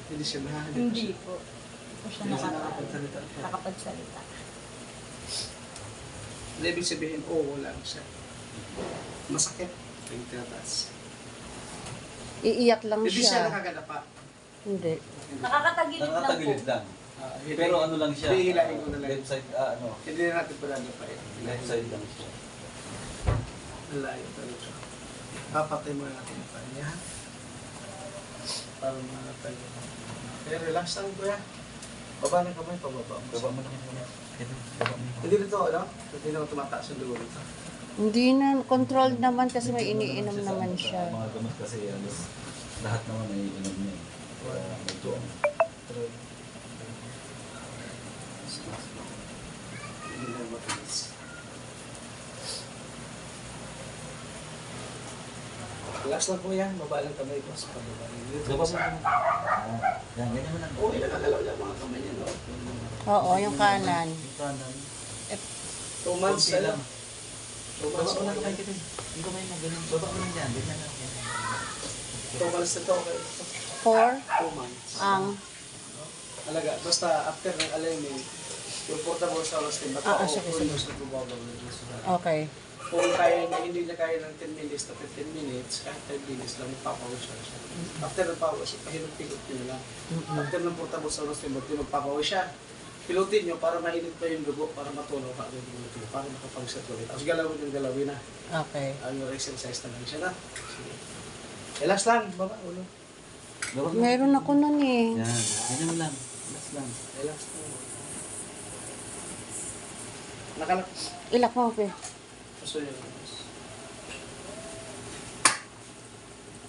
Hindi siya na. Hindi po. Hindi po siya Hindi siya nakapagsalita. nakapagsalita. Ibig sabihin, oo lang siya. Masakit. Yung tinataas. Iiyak lang Hindi siya siya. nakaganapa. Hindi. Nakakatagilid lang po. Nakatagilid lang. Pero ano lang siya? Hihilahin ko na lang. Left side, ano? Hindi na natin pala napain. Left side lang siya. Layo talaga. Papatay mo natin yung kanya. Para makatay. Kaya relax lang kuya. Baba ng kamay, pababa mo. Baba mo lang muna. Baba mo. Hindi nito, ano? Hindi naman tumataas yung dugo nito. Hindi na. Controlled naman kasi may iniinom naman siya. Mga gamot kasi halos lahat naman ay inom niya. Kaya medyo Hindi na mataas. Relax lang kuya. Baba lang kamay ko sa pababa. baba mo lang. Yan, ganyan mo lang. Oo, inakagalaw niya mga kamay niya. No? Oo, yung kanan. Yung kanan. 2 months Konti na lang. lang. 2 months Baba mo na lang lang. kamay kita. Yung kamay mo, ganun. Baba mo lang dyan. Ganyan lang. 2 months na to. Okay. 4 2 months. ang... Alaga, basta after ng alignment, yung portable sa oras din, baka sige, o sige. yung sa tubabaw na Okay. Kung kaya niya, hindi niya kaya ng 10 minutes to 15 minutes, kahit 10 minutes lang, magpapawas siya. After ng pawas, pahilot-pilot niyo lang. After ng portable sa oras din, magpapawas siya. Pilutin niyo para mainit pa yung dugo, para matunaw pa rin yung dugo, para makapag-set ulit. Tapos galawin yung galawin na. Okay. Yung exercise na lang siya na. Sige. Relax lang, baba, ulo. Baba mo. Meron ako nun eh. Yan, ganyan mo lang. Relax lang. Relax lang. Nakalak. Ilak mo, Pe. Gusto niyo.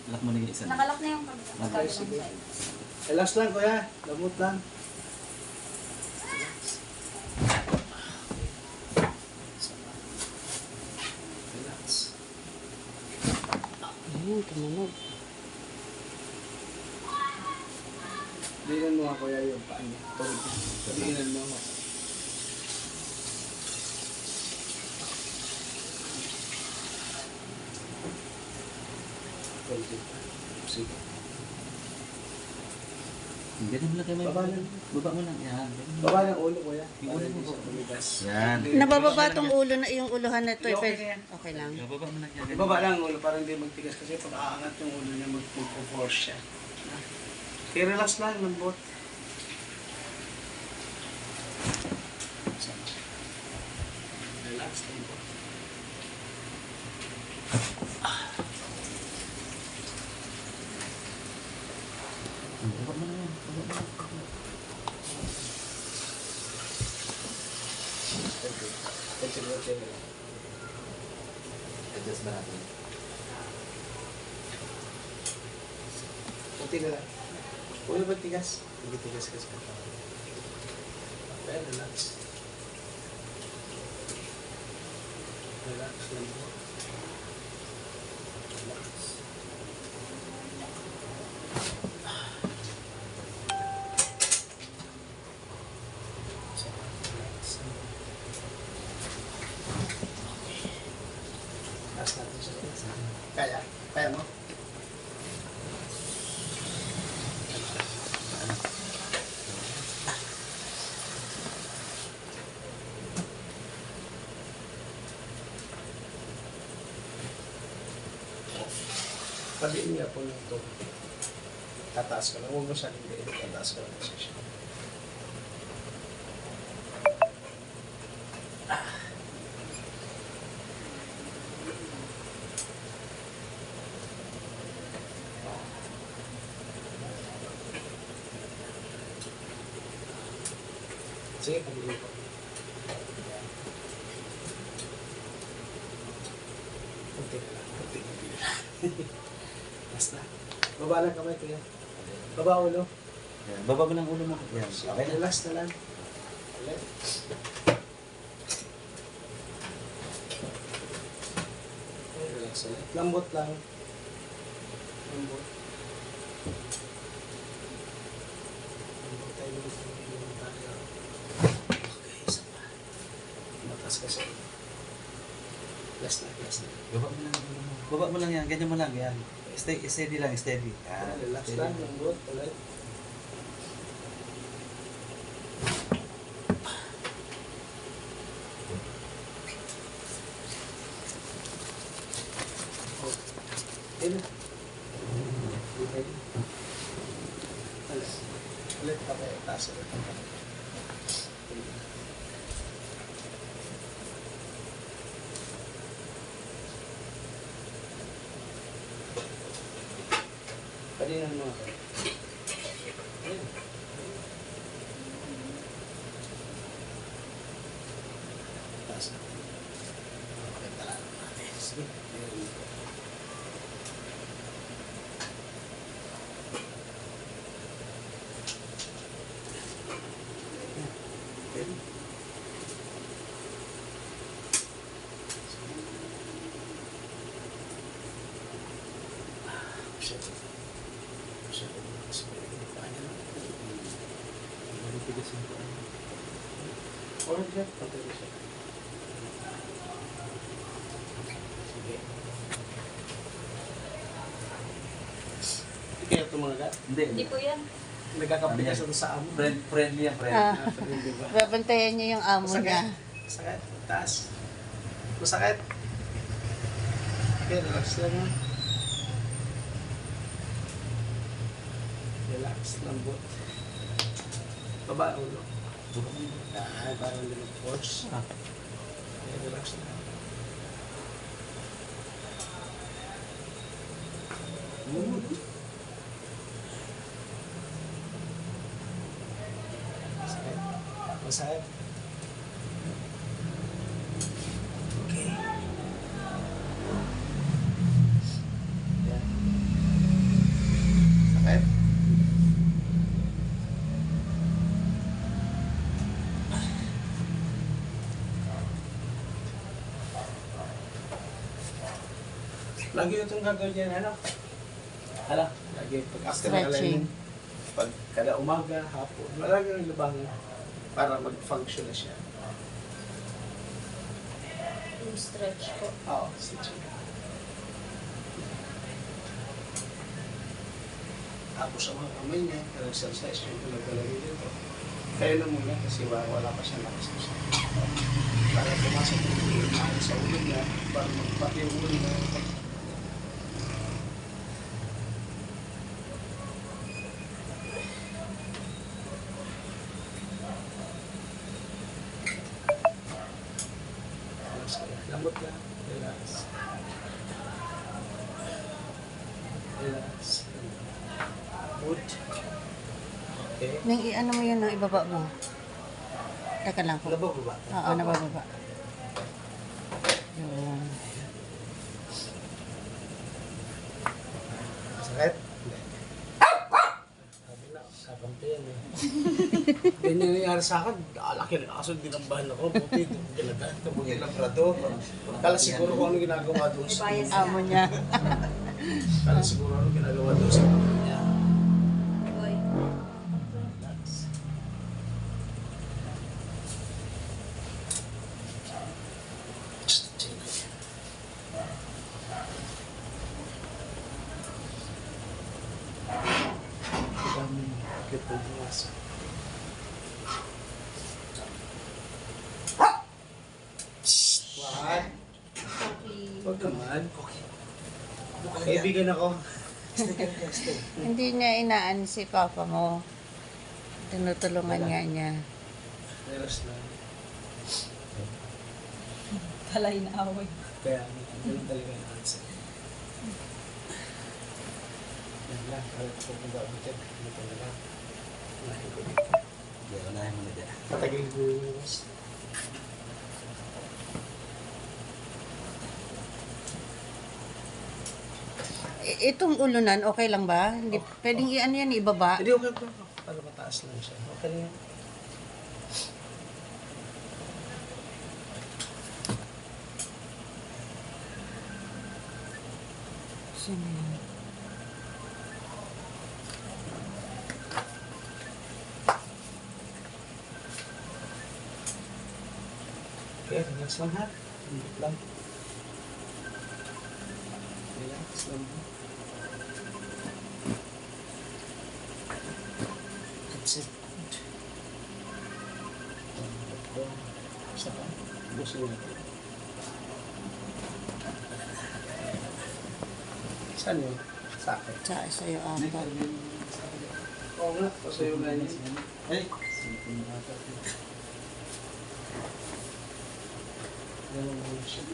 Lock mo na yung isa. Nakalak na yung kabilang sige. side. Relax lang, kuya. Lamot lang. Relax. Ayun, tumunog. Diinan mo nga, kuya, yung paan niya. Tulog niya. Diinan mo nga. Tulog niya. Sige. Ganyan mo lang kamay. Baba lang. Baba mo lang. Yan. ganyan mo. Baba ng ulo, kuya. Yung ulo mo, Para hindi siya tumigas. Yan. Nabababa tong ulo na yung uluhan na ito. Okay Okay, na yan. okay lang. Baba mo lang yan. ganyan. Ibaba lang ang ulo para hindi magtigas kasi pag aangat yung ulo niya, magpo-force siya. Okay, relax lang, lambot. Relax, lambot. Baba mo lang yan. Baba mo lang. Adjust ba natin? Kunti na lang. Ulo ba tigas? Hindi tigas kasi. Okay, relax. Relax lang po. Relax. Relax. Relax natin siya. Kaya? Kaya mo? Paliin niya po yung ito. Tataas ka lang. Huwag mo siya hindi. Tataas ka lang siya. Sige, paliin po. Kunti na lang. Kunti na lang. Basta. Baba lang kamay, kuya. Baba ulo. Yan. Baba mo lang ulo mo. Yan. Okay na. Relax na lang. Ulit. Okay, relax ulit. Lambot lang. Lambot. Lambot tayo ulit. Lambot tayo. Okay, isa pa. Matas kasi. Last na, last na. Baba mo lang ulo mo. Baba mo lang yan. Ganyan mo lang. Yan. Okay, Steady lang, steady. Relax Steady. lang, lambot, ulit. Yun na. Okay. Ulit. Ulit pa kayo. Taas ulit. Palinan mo ako. Ayun. Taas na. Okay, tara natin. Sige. Ayun. Ayun. Shit. Shit. Or siya, patuloy siya. Sige. Hindi kaya tumagat. Hindi Hindi. po yan. Nagkakapitas sa amo. Friendly yan, friendly. Ah, Di ba? babantayan niya yung amo niya. Masakit. Taas. Masakit. Okay, relax lang mo. Relax. Lambot. Baba, ulo. Ah, parang limit force. Okay, relax lang. Masakit. Masakit. Okay. Yan. Sakit. Lagi itong gagawin yan, ano? Hala, lagi pag after ng Stretching. alignment, pag kada umaga, hapon, malagi yung lubang para mag-function na siya. Yung stretch po. Oo, stretching. Tapos sa mga kamay niya, exercise yung pinaglalagay dito. Kaya na muna kasi wala pa siya lakas na siya. Para pumasok yung ulo sa ulo niya, para magpati yung ulo niya. Relax ka lang. Lambot lang. Relax. Relax. Good. Okay. Nang i-ano mo yun, ibaba mo. Teka lang po. Labog ba? Oo, nabababa. Yun. Sakit? Hindi. Sabi na, sabang to yan eh. Ganyan nangyari sa akin, laki na kaso dinambahan ako. Buti, ginadaan ito, buti labrador. Kala siguro kung ano ginagawa doon sa... Amo niya. Kala siguro ano ginagawa doon sa... niya. Boy. Relax. Just chill. Dami kita bukas. Wag. Wag ka man. Kaibigan ako. Hindi niya inaan si papa mo. Tinutulungan nga niya. Relax lang. Talay na away. Kaya, ganun talaga yung answer. Yan lang, kaya ko kung ba umitin, hindi ko na lang. Unahin ko dito. Hindi, unahin mo na dyan. Patagil ko yung iwas. Itong ulunan, okay lang ba? Hindi, pwedeng i-ano yan, ibaba. Hindi, okay po. Para mataas lang siya. Okay na yan. Sino yan? Okay, relax lang ha. Relax lang. Relax lang. Isa pa. Gusto natin. Saan yun? Sa akin. Sa'yo apat. Oo nga, kasi yung ganyan. Ay! Ganun mo siya.